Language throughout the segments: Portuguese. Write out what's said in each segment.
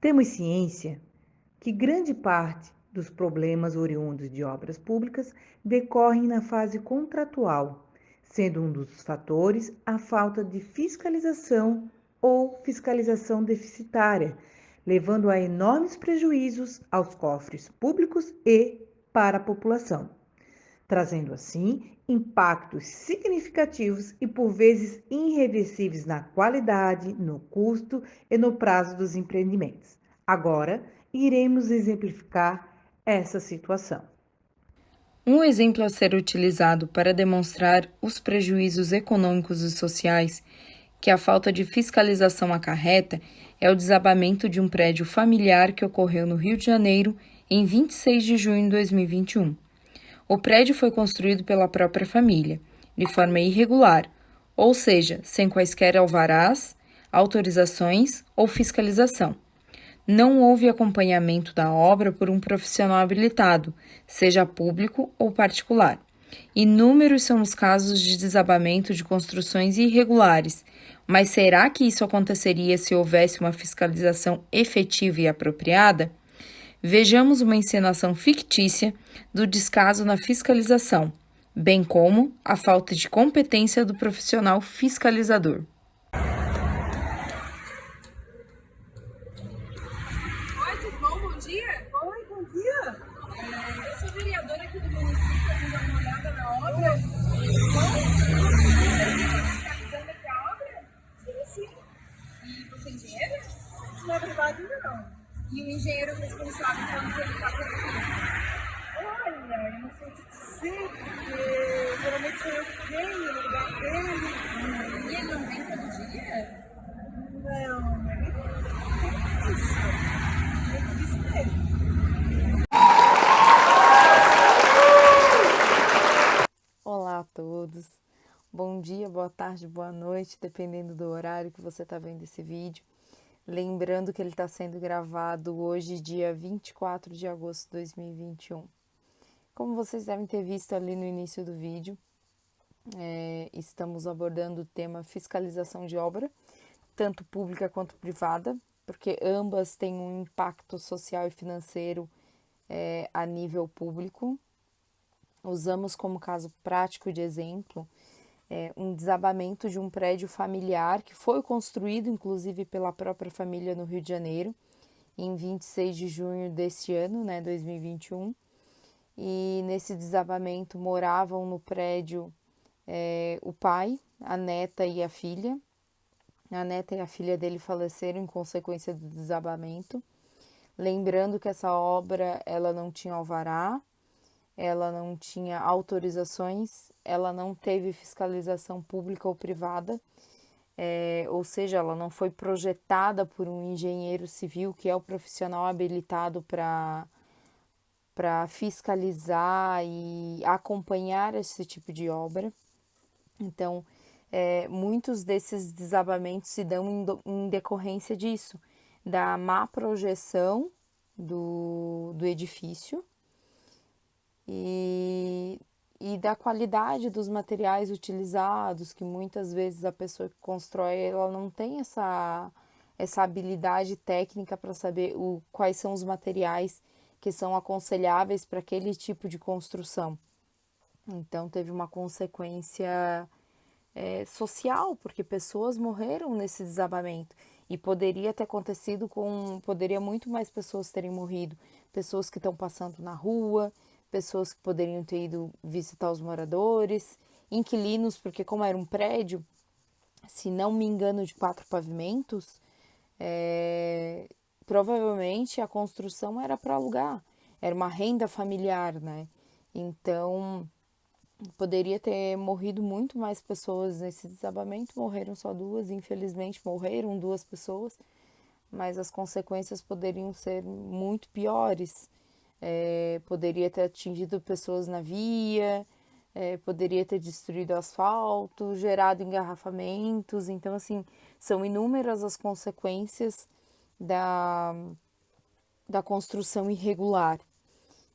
Temos ciência que grande parte dos problemas oriundos de obras públicas decorrem na fase contratual, sendo um dos fatores a falta de fiscalização ou fiscalização deficitária, levando a enormes prejuízos aos cofres públicos e para a população, trazendo assim impactos significativos e por vezes irreversíveis na qualidade, no custo e no prazo dos empreendimentos. Agora, iremos exemplificar essa situação. Um exemplo a ser utilizado para demonstrar os prejuízos econômicos e sociais que a falta de fiscalização acarreta é o desabamento de um prédio familiar que ocorreu no Rio de Janeiro em 26 de junho de 2021. O prédio foi construído pela própria família, de forma irregular, ou seja, sem quaisquer alvarás, autorizações ou fiscalização. Não houve acompanhamento da obra por um profissional habilitado, seja público ou particular. Inúmeros são os casos de desabamento de construções irregulares, mas será que isso aconteceria se houvesse uma fiscalização efetiva e apropriada? Vejamos uma encenação fictícia do descaso na fiscalização, bem como a falta de competência do profissional fiscalizador. Oi, tudo bom? Bom dia. Oi, bom dia. Eu sou vereadora aqui do município, vim dar uma olhada na obra. Fiscalizando aqui a obra? Sim, sim. E você é engenheira? Na verdade, não. E o engenheiro responsável quando ele está por Olha, eu não sei te dizer, porque geralmente sou eu que venho no lugar dele. E ele não vem todo dia? Não, é difícil. É difícil mesmo. Olá a todos, bom dia, boa tarde, boa noite, dependendo do horário que você está vendo esse vídeo. Lembrando que ele está sendo gravado hoje, dia 24 de agosto de 2021. Como vocês devem ter visto ali no início do vídeo, estamos abordando o tema fiscalização de obra, tanto pública quanto privada, porque ambas têm um impacto social e financeiro a nível público. Usamos como caso prático de exemplo um desabamento de um prédio familiar que foi construído, inclusive, pela própria família no Rio de Janeiro, em 26 de junho deste ano, 2021. E nesse desabamento moravam no prédio o pai, a neta e a filha. A neta e a filha dele faleceram em consequência do desabamento. Lembrando que essa obra ela não tinha alvará, ela não tinha autorizações, ela não teve fiscalização pública ou privada, ou seja, ela não foi projetada por um engenheiro civil, que é o profissional habilitado para fiscalizar e acompanhar esse tipo de obra. Então, muitos desses desabamentos se dão em decorrência disso, da má projeção do edifício e da qualidade dos materiais utilizados, que muitas vezes a pessoa que constrói ela não tem essa habilidade técnica para saber quais são os materiais que são aconselháveis para aquele tipo de construção. Então teve uma consequência social, porque pessoas morreram nesse desabamento. E poderia ter acontecido poderia muito mais pessoas terem morrido. Pessoas que estão passando na rua, pessoas que poderiam ter ido visitar os moradores, inquilinos, porque como era um prédio, se não me engano, de 4 pavimentos, provavelmente a construção era para alugar, era uma renda familiar, né? Então, poderia ter morrido muito mais pessoas nesse desabamento, morreram só 2, infelizmente morreram 2 pessoas, mas as consequências poderiam ser muito piores. Poderia ter atingido pessoas na via, poderia ter destruído asfalto, gerado engarrafamentos. Então, assim, são inúmeras as consequências da construção irregular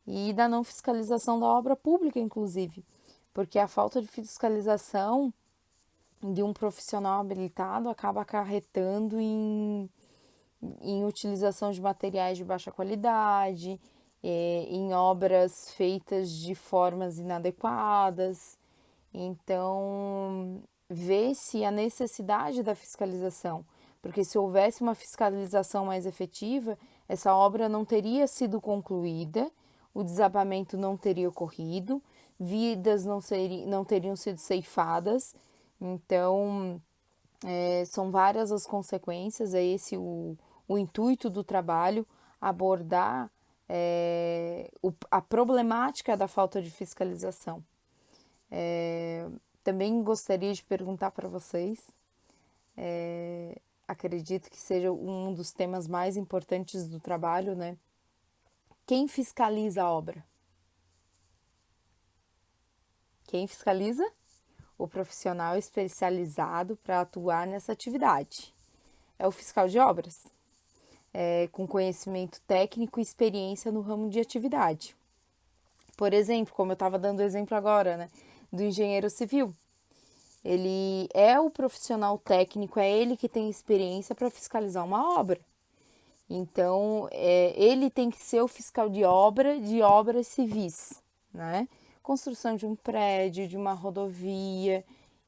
e da não fiscalização da obra pública, inclusive, porque a falta de fiscalização de um profissional habilitado acaba acarretando em em utilização de materiais de baixa qualidade, em obras feitas de formas inadequadas. Então, vê-se a necessidade da fiscalização, porque se houvesse uma fiscalização mais efetiva, essa obra não teria sido concluída, o desabamento não teria ocorrido, vidas não teriam sido ceifadas. Então, são várias as consequências, é esse o intuito do trabalho, abordar a problemática da falta de fiscalização. Também gostaria de perguntar para vocês, acredito que seja um dos temas mais importantes do trabalho, né? Quem fiscaliza a obra? Quem fiscaliza? O profissional especializado para atuar nessa atividade. É o fiscal de obras, com conhecimento técnico e experiência no ramo de atividade. Por exemplo, como eu estava dando exemplo agora, né, do engenheiro civil. Ele é o profissional técnico, é ele que tem experiência para fiscalizar uma obra. Então, ele tem que ser o fiscal de obras civis, né? Construção de um prédio, de uma rodovia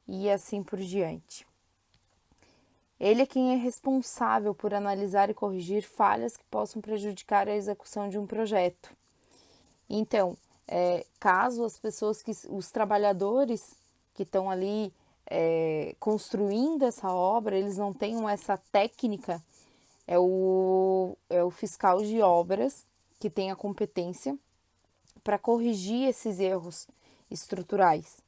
e assim por diante. Ele é quem é responsável por analisar e corrigir falhas que possam prejudicar a execução de um projeto. Então, caso os trabalhadores que estão ali construindo essa obra, eles não tenham essa técnica, é o fiscal de obras que tem a competência para corrigir esses erros estruturais.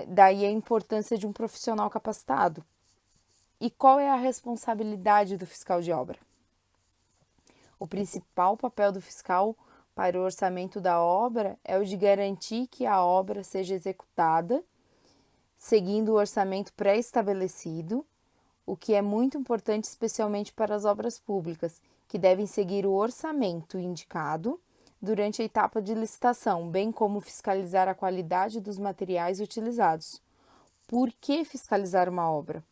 Daí a importância de um profissional capacitado. E qual é a responsabilidade do fiscal de obra? O principal papel do fiscal para o orçamento da obra é o de garantir que a obra seja executada seguindo o orçamento pré-estabelecido, o que é muito importante especialmente para as obras públicas, que devem seguir o orçamento indicado durante a etapa de licitação, bem como fiscalizar a qualidade dos materiais utilizados. Por que fiscalizar uma obra?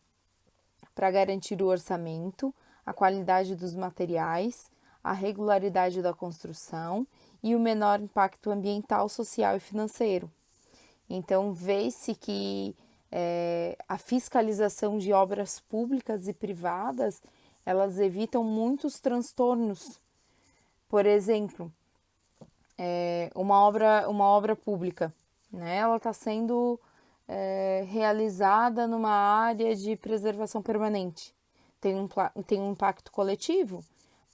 Para garantir o orçamento, a qualidade dos materiais, a regularidade da construção e o menor impacto ambiental, social e financeiro. Então, vê-se que a fiscalização de obras públicas e privadas, elas evitam muitos transtornos. Por exemplo, uma obra pública, né? Ela está sendo realizada numa área de preservação permanente. Tem um impacto coletivo,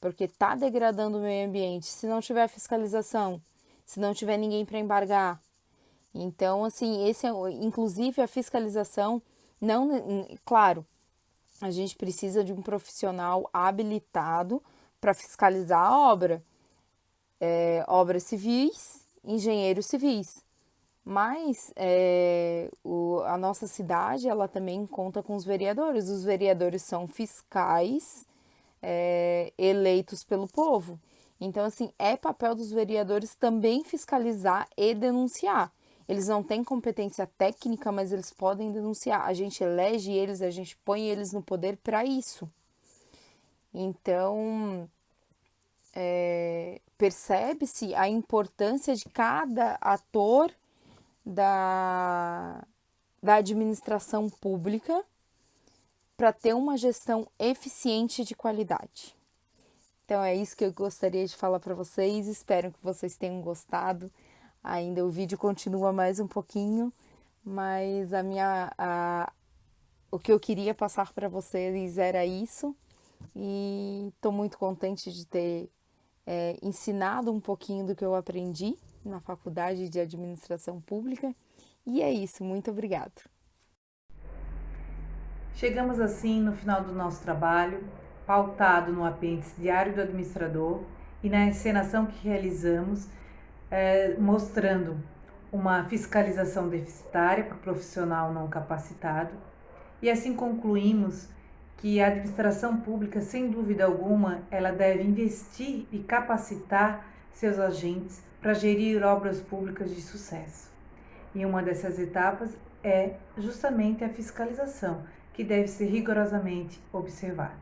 porque está degradando o meio ambiente. Se não tiver fiscalização, se não tiver ninguém para embargar. Então, assim, inclusive a fiscalização, claro, a gente precisa de um profissional habilitado para fiscalizar a obra. Obras civis, engenheiros civis. Mas a nossa cidade, ela também conta com os vereadores. Os vereadores são fiscais eleitos pelo povo. Então, assim, é papel dos vereadores também fiscalizar e denunciar. Eles não têm competência técnica, mas eles podem denunciar. A gente elege eles, a gente põe eles no poder para isso. Então, percebe-se a importância de cada ator da administração pública para ter uma gestão eficiente de qualidade. Então, é isso que eu gostaria de falar para vocês. Espero que vocês tenham gostado. Ainda o vídeo continua mais um pouquinho, mas o que eu queria passar para vocês era isso. E estou muito contente de ter ensinado um pouquinho do que eu aprendi na Faculdade de Administração Pública. E é isso, muito obrigada. Chegamos assim no final do nosso trabalho, pautado no apêndice Diário do Administrador e na encenação que realizamos, mostrando uma fiscalização deficitária para o profissional não capacitado. E assim concluímos que a administração pública, sem dúvida alguma, ela deve investir e capacitar seus agentes para gerir obras públicas de sucesso. E uma dessas etapas é justamente a fiscalização, que deve ser rigorosamente observada.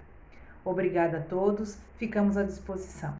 Obrigada a todos, ficamos à disposição.